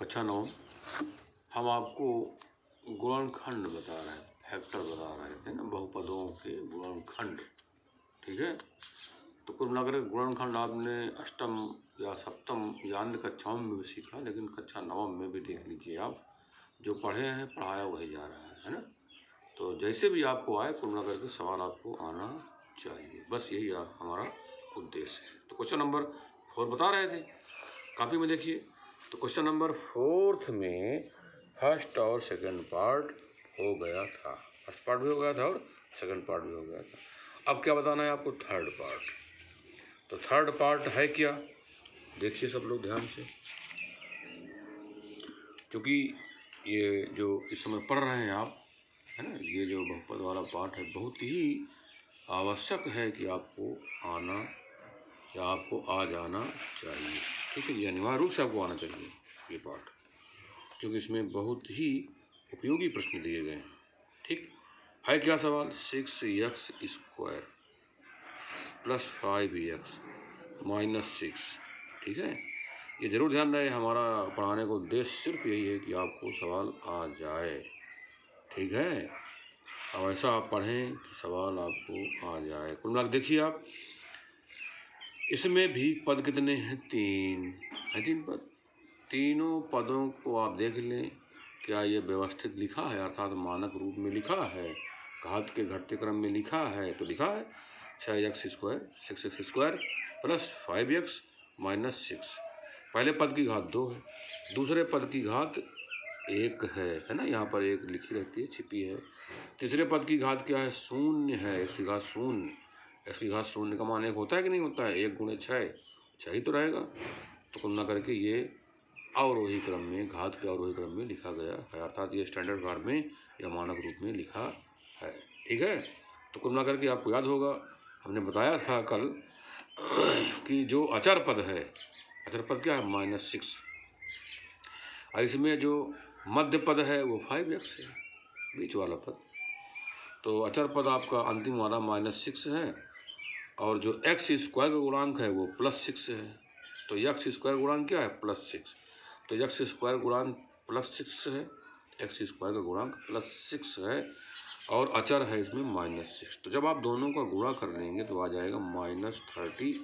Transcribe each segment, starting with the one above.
कक्षा 9 हम आपको गुणनखंड बता रहे हैं, फैक्टर बता रहे थे ना, बहुपदों के गुणनखंड। ठीक है, तो कुल मिलाकर गुणनखंड आपने अष्टम या सप्तम या अन्य कक्षाओं में भी सीखा, लेकिन कक्षा 9 में भी देख लीजिए आप, जो पढ़े हैं पढ़ाया वही जा रहा है ना। तो जैसे भी आपको आए कुल मिलाकर के सवाल आपको आना चाहिए, बस यही हमारा उद्देश्य है। तो क्वेश्चन नंबर 4 बता रहे थे, कॉपी में देखिए। तो क्वेश्चन नंबर 4 में फर्स्ट और सेकंड पार्ट हो गया था, फर्स्ट पार्ट भी हो गया था और सेकंड पार्ट भी हो गया था। अब क्या बताना है आपको, थर्ड पार्ट। तो थर्ड पार्ट है क्या, देखिए सब लोग ध्यान से, क्योंकि ये जो इस समय पढ़ रहे हैं आप, है ना, ये जो बहुपद वाला पार्ट है बहुत ही आवश्यक है कि आपको आना या आपको आ जाना चाहिए। ठीक है, ये अनिवार्य रूप से आपको आना चाहिए ये पार्ट, क्योंकि इसमें बहुत ही उपयोगी प्रश्न दिए गए हैं। ठीक है, क्या सवाल, 6x² प्लस 5x माइनस 6। ठीक है, ये जरूर ध्यान रहे, हमारा पढ़ाने का उद्देश्य सिर्फ यही है कि आपको सवाल आ जाए। ठीक है, अब ऐसा आप पढ़ें कि सवाल आपको आ जाए। कुल मिलाकर देखिए आप, इसमें भी पद कितने हैं, 3 है, 3 पद। तीनों पदों को आप देख लें, क्या ये व्यवस्थित लिखा है, अर्थात मानक रूप में लिखा है, घात के घटते क्रम में लिखा है। तो लिखा है 6x² 6x² plus 5x minus 6। पहले पद की घात 2 है, दूसरे पद की घात 1 है ना, यहाँ पर 1 लिखी रहती है, छिपी है। तीसरे पद की घात क्या है, 0 है, इसकी घात 0। इसकी घात 0 का मान 1 होता है कि नहीं होता है, 1 गुणे 6 ही तो रहेगा। तो कुल ना करके ये अवरोही क्रम में, घात के अवरोही क्रम में लिखा गया है, अर्थात ये स्टैंडर्ड फॉर्म में या मानक रूप में लिखा है। ठीक है, तो कुल मिला करके आपको याद होगा, हमने बताया था कल कि जो अचर पद है, अचर पद क्या है, -6, और इसमें जो मध्य पद है वो 5x है, बीच वाला पद। तो अचर पद आपका अंतिम वाला -6 है, और जो x² का गुणांक है वो +6 है। तो x² गुणांक क्या है, +6। तो x² गुणांक +6 है, x² का गुणांक +6 है, और अचर है इसमें -6। तो जब आप दोनों का गुणा कर लेंगे तो आ जाएगा -36,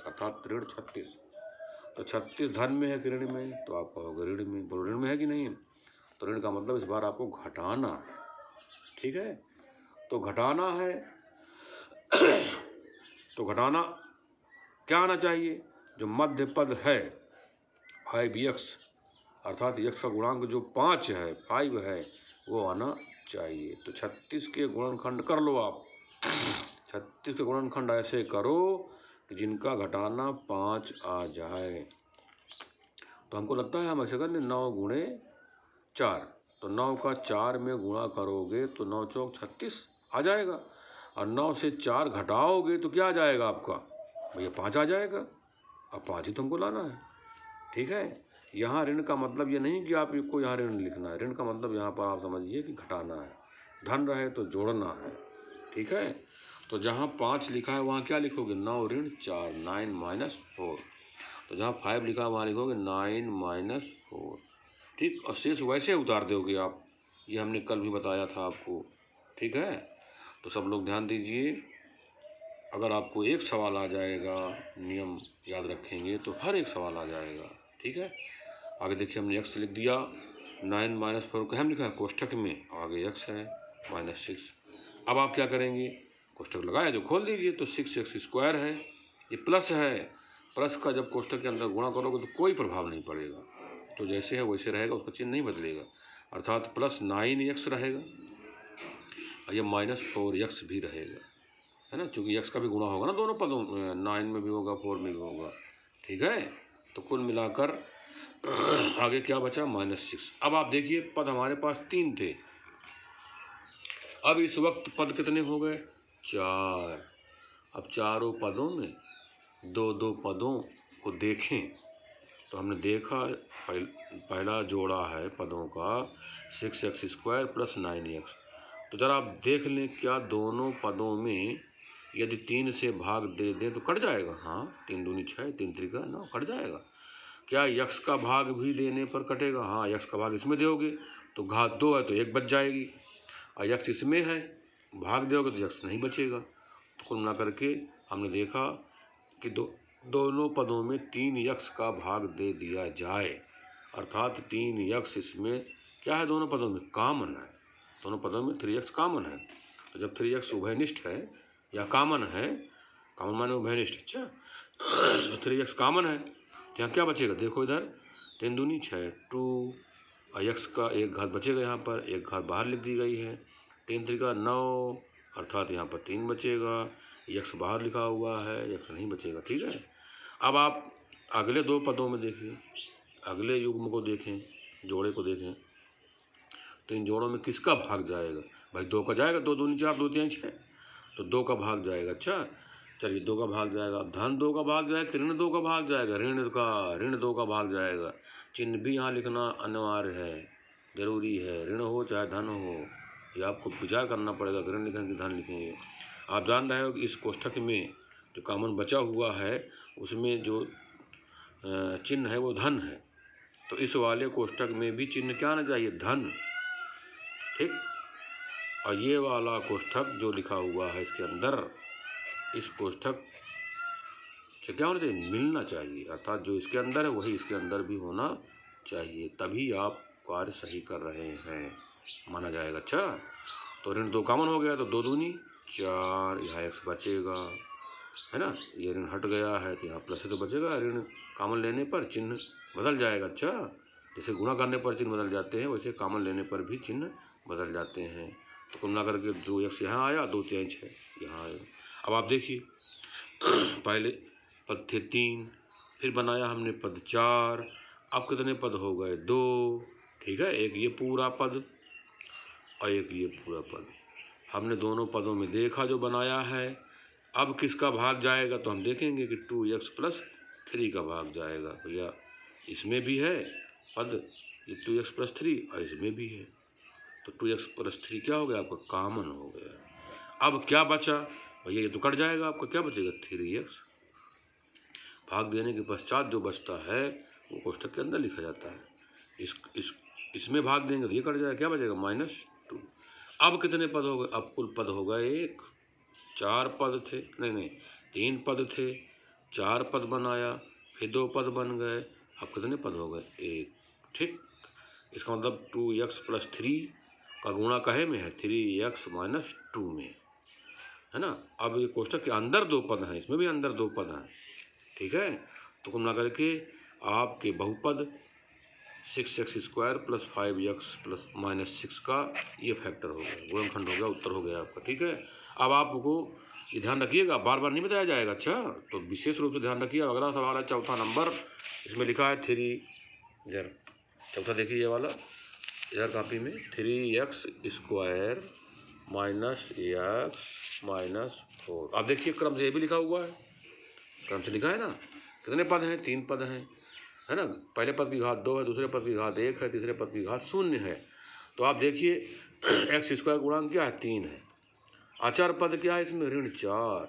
अर्थात ऋण 36। तो 36 धन में है कि ऋण में, तो आपका होगा ऋण में। बोलो ऋण में है कि नहीं है, तो ऋण का मतलब इस बार आपको घटाना है। ठीक है, तो घटाना है तो घटाना क्या आना चाहिए, जो मध्य पद है 5x, अर्थात x का गुणांक जो 5 है, 5 है, वो आना चाहिए। तो 36 के गुणनखंड कर लो आप, 36 के गुणनखंड ऐसे करो कि जिनका घटाना 5 आ जाए। तो हमको लगता है हम ऐसे करें, 9 गुणे 4, तो 9 का 4 में गुणा करोगे तो 9 चौक 36 आ जाएगा, और 9 से 4 घटाओगे तो क्या आ जाएगा आपका, भैया 5 आ जाएगा। अब 5 ही तुमको लाना है। ठीक है, यहाँ ऋण का मतलब ये नहीं कि आपको यहाँ ऋण लिखना है, ऋण का मतलब यहाँ पर आप समझिए कि घटाना है, धन रहे तो जोड़ना है। ठीक है, तो जहाँ 5 लिखा है वहाँ क्या लिखोगे, 9 ऋण 4, 9 - 4। तो जहाँ 5 लिखा है वहाँ लिखोगे 9 - 4। ठीक, और शेष वैसे उतार दोगे आप, ये हमने कल भी बताया था आपको। ठीक है, तो सब लोग ध्यान दीजिए, अगर आपको एक सवाल आ जाएगा, नियम याद रखेंगे तो हर एक सवाल आ जाएगा। ठीक है, आगे देखिए, हमने x लिख दिया, 9 - 4 को हम लिखा है कोष्ठक में, आगे x है -6। अब आप क्या करेंगे, कोष्ठक लगाया जो खोल दीजिए, तो 6x² है, ये प्लस है, प्लस का जब कोष्ठक के अंदर गुणा करोगे तो कोई प्रभाव नहीं पड़ेगा, तो जैसे है वैसे रहेगा, उसका चिन्ह नहीं बदलेगा, अर्थात +9x रहेगा, और ये -4x भी रहेगा, है ना, क्योंकि x का भी गुणा होगा ना दोनों पदों, 9 में भी होगा, 4 में भी होगा। ठीक है, तो कुल मिलाकर आगे क्या बचा, -6। अब आप देखिए, पद हमारे पास 3 थे, अब इस वक्त पद कितने हो गए, 4। अब चारों पदों में 2-2 पदों को देखें, तो हमने देखा पहला जोड़ा है पदों का 6x² प्लस 9x। तो जरा आप देख लें, क्या दोनों पदों में यदि 3 से भाग दे दें तो कट जाएगा, हाँ, 3 दूनी 6, 3 त्रिका 9, कट जाएगा। क्या यक्स का भाग भी देने पर कटेगा? हाँ, यक्स का भाग इसमें दोगे तो घात 2 है तो 1 बच जाएगी, और यक्स इसमें है भाग दोगे तो यक्स नहीं बचेगा। तो कुल मिला करके हमने देखा कि दोनों पदों में 3 यक्स का भाग दे दिया जाए, अर्थात 3 यक्स इसमें क्या है, दोनों पदों में कॉमन है, दोनों पदों में 3 यक्स कॉमन है। तो जब 3 यक्स उभयनिष्ठ है या कॉमन है, कॉमन माने उभयनिष्ठ, अच्छा तो 3 यक्स कॉमन है, तो यहाँ क्या बचेगा, देखो इधर 3 दूनी 6 2, और यक्स का 1 घात बचेगा, यहाँ पर 1 घात बाहर लिख दी गई है, 3 त्रिका 9, अर्थात यहाँ पर 3 बचेगा, यक्स बाहर लिखा हुआ है, यक्स नहीं बचेगा। ठीक है, अब आप अगले 2 पदों में देखिए, अगले युग्म को देखें, जोड़े को देखें, तो इन जोड़ों में किसका भाग जाएगा भाई, 2 का जाएगा, 2 दूनी 4 2 3 6, तो 2 का भाग जाएगा। अच्छा चलिए 2 का भाग जाएगा, धन 2 का भाग जाएगा, ऋण 2 का भाग जाएगा, ऋण 2 का भाग जाएगा। चिन्ह भी यहाँ लिखना अनिवार्य है, जरूरी है, ऋण हो चाहे धन हो, ये आपको विचार करना पड़ेगा, ऋण लिखेंगे धन लिखेंगे। आप जान रहे हो कि इस कोष्ठक में जो कॉमन बचा हुआ है उसमें जो चिन्ह है वो धन है, तो इस वाले कोष्ठक में भी चिन्ह क्या आना चाहिए, धन। ठीक, और ये वाला कोष्ठक जो लिखा हुआ है इसके अंदर, इस कोष्ठक से क्या होना चाहिए, मिलना चाहिए, अर्थात जो इसके अंदर है वही इसके अंदर भी होना चाहिए, तभी आप कार्य सही कर रहे हैं, माना जाएगा। अच्छा तो ऋण 2 कॉमन हो गया तो 2 दूनी 4, यहाँ एक्स बचेगा, है ना, ये ऋण हट गया है तो यहाँ प्लस है तो बचेगा, ऋण कॉमन लेने पर चिन्ह बदल जाएगा। अच्छा जैसे गुणा करने पर चिन्ह बदल जाते हैं वैसे कॉमन लेने पर भी चिन्ह बदल जाते हैं। तो कुल मिलाकर के 2 एक्स यहाँ आया, 2 3 6 यहाँ आया। अब आप देखिए पहले पद थे 3, फिर बनाया हमने पद 4, अब कितने पद हो गए, 2। ठीक है, एक ये पूरा पद और एक ये पूरा पद, हमने दोनों पदों में देखा जो बनाया है। अब किसका भाग जाएगा तो हम देखेंगे कि 2x + 3 का भाग जाएगा। भैया इसमें भी है पद, ये 2x + 3 और इसमें भी है, तो 2x + 3 क्या हो गया आपका, कॉमन हो गया। अब क्या बचा भैया, ये तो कट जाएगा, आपका क्या बचेगा, 3x। भाग देने के पश्चात जो बचता है वो कोष्ठक के अंदर लिखा जाता है। इसमें भाग देंगे तो ये कट जाएगा, क्या बचेगा, -2। अब कितने पद हो गए, अब कुल पद हो गए 1, 4 पद थे, नहीं 3 पद थे, 4 पद बनाया, फिर 2 पद बन गए, अब कितने पद हो गए, 1। ठीक, इसका मतलब 2x + 3 का गुणा कहे में है, 3x - 2 में, है ना। अब ये कोष्ठक के अंदर 2 पद हैं, इसमें भी अंदर 2 पद हैं। ठीक है, तो कुल मिलाकर के आपके बहुपद 6x² + 5x + -6 का ये फैक्टर हो गया, गुणनखंड हो गया, उत्तर हो गया आपका। ठीक है, अब आपको ये ध्यान रखिएगा, बार बार नहीं बताया जाएगा। अच्छा तो विशेष रूप से ध्यान रखिए। अगला सवाल है चौथा नंबर, इसमें लिखा है 3, इधर चौथा देखिए, ये वाला इधर कॉपी में 3x² - x - 4। अब देखिए क्रम से ये भी लिखा हुआ है, क्रम से लिखा है ना, कितने पद हैं, 3 पद हैं, है ना। पहले पद की घात 2 है, दूसरे पद की घात 1 है, तीसरे पद की घात 0 है। तो आप देखिए x² गुणांक क्या है, 3 है। अचर पद क्या है इसमें, ऋण 4।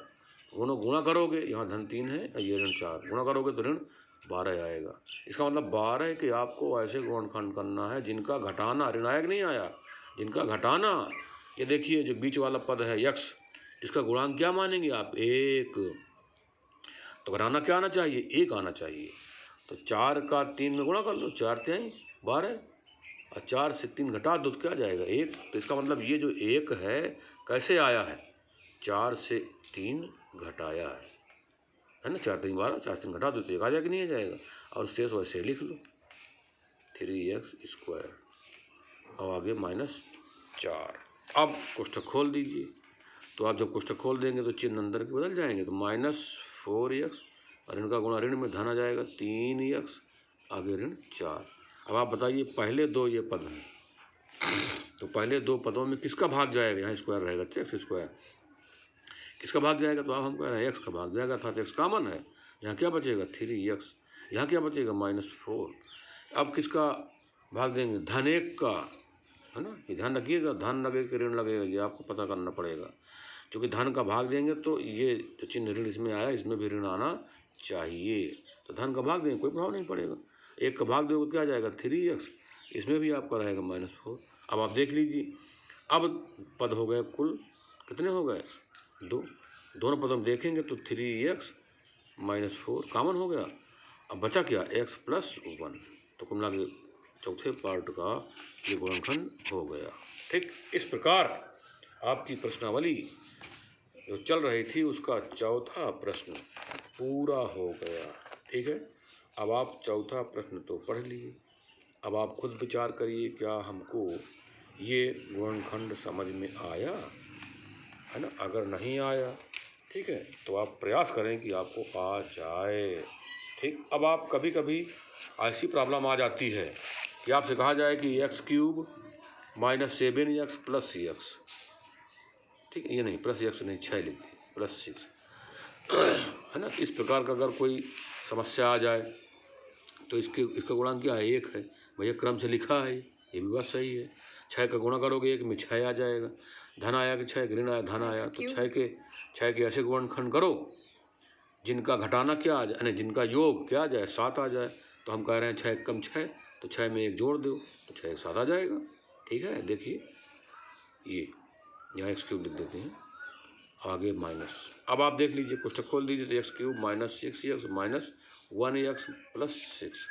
गुणा करोगे, यहाँ धन 3 है, ये ऋण 4, गुणा करोगे तो ऋण 12 आएगा। इसका मतलब 12 कि आपको ऐसे गुणनखंड करना है जिनका घटाना, ऋण आया कि नहीं आया, जिनका घटाना। ये देखिए जो बीच वाला पद है यक्स, इसका गुणांक क्या मानेंगे आप, 1, तो घटाना क्या आना चाहिए, 1 आना चाहिए। तो 4 का 3 में गुणा कर लो, 4 3 12, और 4 से 3 घटा दो तो क्या जाएगा, 1। तो इसका मतलब ये जो 1 है कैसे आया है, 4 से 3 घटाया है ना, 4 3 12, 4 3 घटा दो तो 1 आ जाएगा कि नहीं आ जाएगा, और शेष वैसे लिख लो 3x², और आगे -4। अब कोष्ठक खोल दीजिए, तो आप जब कोष्ठक खोल देंगे तो चिन्ह अंदर के बदल जाएंगे, तो -4x, और इनका गुणा ऋण में धन आ जाएगा 3x, आगे ऋण 4। अब आप बताइए पहले 2 ये पद हैं, तो पहले 2 पदों में किसका भाग जाएगा, यहाँ स्क्वायर रहेगा, x², किसका भाग जाएगा, तो आप हम कह रहे हैं x का भाग जाएगा, अर्थात x कॉमन है, यहाँ क्या बचेगा, 3x, यहाँ क्या बचेगा, -4। अब किसका भाग देंगे, धन 1 का, है ना, ये ध्यान रखिएगा, धन लगेगा कि ऋण लगेगा ये आपको पता करना पड़ेगा। क्योंकि धन का भाग देंगे तो ये जो चिन्ह ऋण इसमें आया, इसमें भी ऋण आना चाहिए, तो धन का भाग देंगे कोई प्रभाव नहीं पड़ेगा। 1 का भाग दोगे क्या आ जाएगा 3x, इसमें भी आपका रहेगा -4। अब आप देख लीजिए, अब पद हो गए कुल कितने हो गए 2, दोनों पद हम देखेंगे तो 3x -4 कॉमन हो गया। अब बचा क्या x + 1, तो कुल मिला के चौथे पार्ट का ये गुणनखंड हो गया। ठीक, इस प्रकार आपकी प्रश्नावली जो चल रही थी उसका चौथा प्रश्न पूरा हो गया। ठीक है, अब आप चौथा प्रश्न तो पढ़ लिए, अब आप खुद विचार करिए क्या हमको ये गुणनखंड समझ में आया, है ना। अगर नहीं आया, ठीक है, तो आप प्रयास करें कि आपको आ जाए। ठीक, अब आप कभी कभी ऐसी प्रॉब्लम आ जाती है कि आपसे कहा जाए कि x³ - 7x + 6x, ठीक है, ये नहीं +x नहीं 6 लिख दिए +6, है ना। इस प्रकार का अगर कोई समस्या आ जाए तो इसका गुणांक क्या है 1 है, भैया क्रम से लिखा है, ये भी बात सही है। 6 का गुणा करोगे 1 में 6 आ जाएगा, धन आया कि 6, ऋण आया धन आया, तो 6 के ऐसे गुणनखंड करो जिनका घटाना क्या आ जाए, जिनका योग क्या आ जाए 7 आ जाए। तो हम कह रहे हैं 6 कम 6, तो 6 में 1 जोड़ दो तो 6 7 आ जाएगा। ठीक है, देखिए ये यहाँ x³ लिख देते हैं, आगे माइनस। अब आप देख लीजिए, कोष्ठक खोल दीजिए तो x³ - 6x - 1x + 6,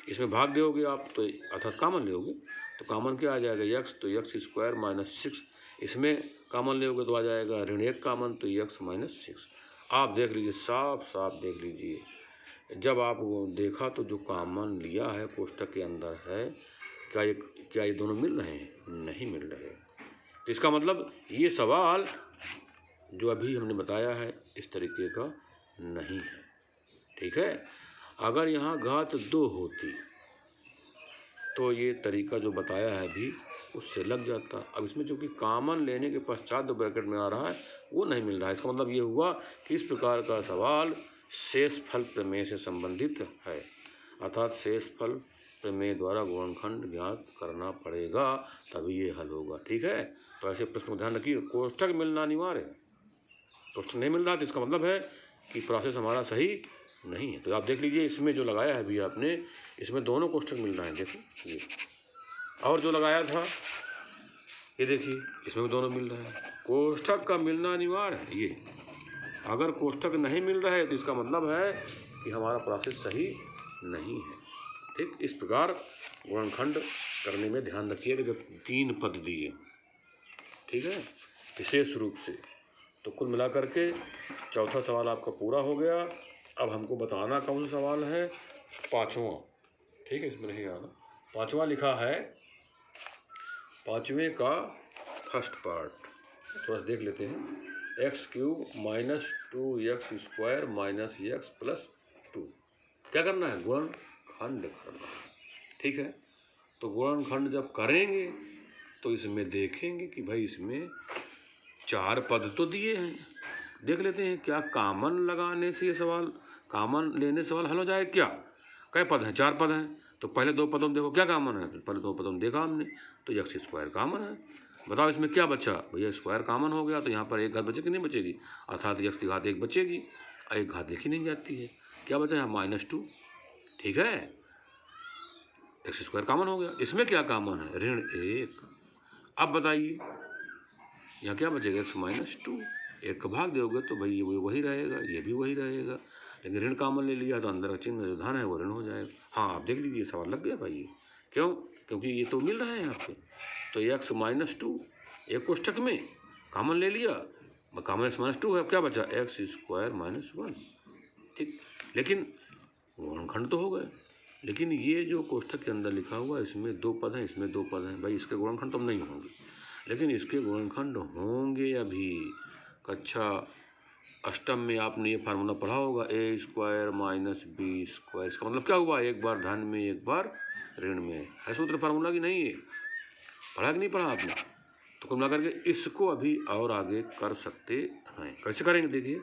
इसमें भाग दोगे आप तो अर्थात कॉमन लोगे तो कॉमन क्या आ जाएगा x, तो x² - 6, इसमें कॉमन लोगे तो आ जाएगा ऋण 1 कॉमन, तो x - 6। आप देख लीजिए, साफ साफ देख लीजिए, जब आप वो देखा तो जो कॉमन लिया है कोष्ठक के अंदर है, क्या ये दोनों मिल रहे हैं? नहीं मिल रहे। तो इसका मतलब ये सवाल जो अभी हमने बताया है इस तरीके का नहीं है। ठीक है, अगर यहाँ घात 2 होती तो ये तरीका जो बताया है अभी उससे लग जाता। अब इसमें चूंकि कॉमन लेने के पश्चात जो ब्रैकेट में आ रहा है वो नहीं मिल रहा है, इसका मतलब ये हुआ कि इस प्रकार का सवाल शेषफल प्रमेय से संबंधित है, अर्थात शेषफल प्रमेय द्वारा गुणनखंड ज्ञात करना पड़ेगा तभी ये हल होगा। ठीक है, तो ऐसे प्रश्न को ध्यान रखिए, कोष्ठक मिलना अनिवार्य है, कोष्ठक नहीं मिल रहा तो इसका मतलब है कि प्रोसेस हमारा सही नहीं है। तो आप देख लीजिए, इसमें जो लगाया है अभी आपने, इसमें दोनों कोष्ठक मिल रहे हैं, देखो ये, और जो लगाया था ये देखिए इसमें भी दोनों मिल रहे हैं। कोष्ठक का मिलना अनिवार्य है ये, अगर कोष्ठक नहीं मिल रहा है तो इसका मतलब है कि हमारा प्रोसेस सही नहीं है। ठीक, इस प्रकार गुणनखंड करने में ध्यान रखिए कि जब 3 पद दिए, ठीक है, विशेष रूप से, तो कुल मिलाकर के चौथा सवाल आपका पूरा हो गया। अब हमको बताना कौन सा सवाल है, 5वां। ठीक है, इसमें नहीं आना, 5वां लिखा है, 5वें का फर्स्ट पार्ट थोड़ा सा देख लेते हैं। x³ - 2x² - x + 2, क्या करना है? गुणनखंड करना है। ठीक है, तो गुणनखंड जब करेंगे तो इसमें देखेंगे कि भाई इसमें 4 पद तो दिए हैं, देख लेते हैं क्या कॉमन लगाने से ये सवाल, कॉमन लेने से सवाल हल हो जाए क्या। कई पद हैं? 4 पद हैं, तो पहले 2 पदों में देखो क्या कॉमन है, पहले 2 पदों में देखा हमने तो x² कॉमन है। बताओ इसमें क्या बचा? भैया स्क्वायर कॉमन हो गया तो यहाँ पर एक घात बचेगी नहीं बचेगी, अर्थात x की घात 1 बचेगी, एक घात लिखी नहीं जाती है, क्या बचा यहाँ -2। ठीक है, x² कॉमन हो गया, इसमें क्या कॉमन है? ऋण 1। अब बताइए यहाँ क्या बचेगा? x - 2, 1 का भाग दोगे तो भाई ये वही रहेगा, ये भी वही रहेगा, लेकिन ऋण कॉमन ले लिया तो अंदर का चिन्ह जो धन है वो ऋण हो जाएगा। हाँ, आप देख लीजिए सवाल लग गया भाई, क्यों? क्योंकि ये तो मिल रहा है यहाँ पे, तो x - 2 एक कोष्ठक में कॉमन ले लिया, कॉमन x - 2 है, क्या बचा? x² - 1। ठीक, लेकिन गुणनखंड तो हो गए, लेकिन ये जो कोष्ठक के अंदर लिखा हुआ इसमें 2 पद हैं, इसमें 2 पद हैं, भाई इसके गुणनखंड तो नहीं होंगे, लेकिन इसके गुणनखंड होंगे। अभी कक्षा 8वीं में आपने ये फार्मूला पढ़ा होगा, a² - b²। इसका मतलब क्या हुआ? एक बार धन में एक बार ऋण में, है सूत्र फार्मूला की नहीं है? पढ़ा कि नहीं पढ़ा आपने? तो कुल मिलाकर के इसको अभी और आगे कर सकते हैं। कैसे करेंगे? देखिए,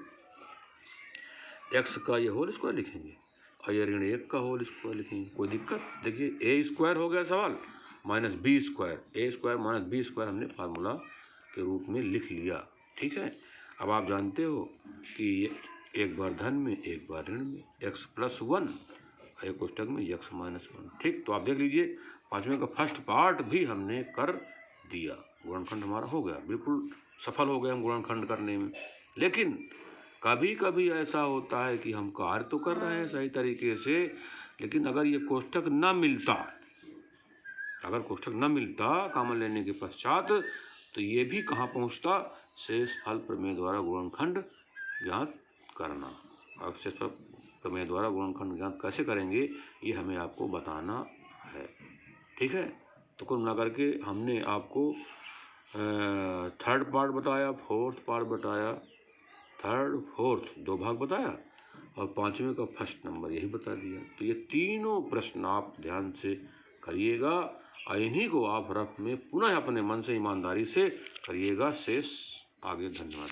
x का ये होल स्क्वायर लिखेंगे और ये ऋण 1 का होल स्क्वायर लिखेंगे, कोई दिक्कत? देखिए a² हो गया सवाल -b², a² - b² हमने फार्मूला के रूप में लिख लिया। ठीक है, अब आप जानते हो कि एक बार धन में एक बार ऋण में, x + 1 एक कोष्टक में यक्स -1। ठीक, तो आप देख लीजिए 5वें का फर्स्ट पार्ट भी हमने कर दिया, गुणनखंड हमारा हो गया, बिल्कुल सफल हो गए हम गुणनखंड करने में। लेकिन कभी कभी ऐसा होता है कि हम कार्य तो कर रहे हैं सही तरीके से, लेकिन अगर ये कोष्टक न मिलता, अगर कोष्टक न मिलता कॉमन लेने के पश्चात, तो ये भी कहाँ पहुँचता, शेष फल प्रमेय द्वारा गुणनखंड ज्ञात करना। अब शेष फल प्रमेय द्वारा गुणनखंड ज्ञात कैसे करेंगे ये हमें आपको बताना है। ठीक है, तो कुल मिलाकर के हमने आपको थर्ड पार्ट बताया, फोर्थ पार्ट बताया, थर्ड फोर्थ 2 भाग बताया, और 5वें का फर्स्ट नंबर यही बता दिया। तो ये तीनों प्रश्न आप ध्यान से करिएगा और इन्हीं को आप रफ में पुनः अपने मन से ईमानदारी से करिएगा। शेष आगे। धन्यवाद।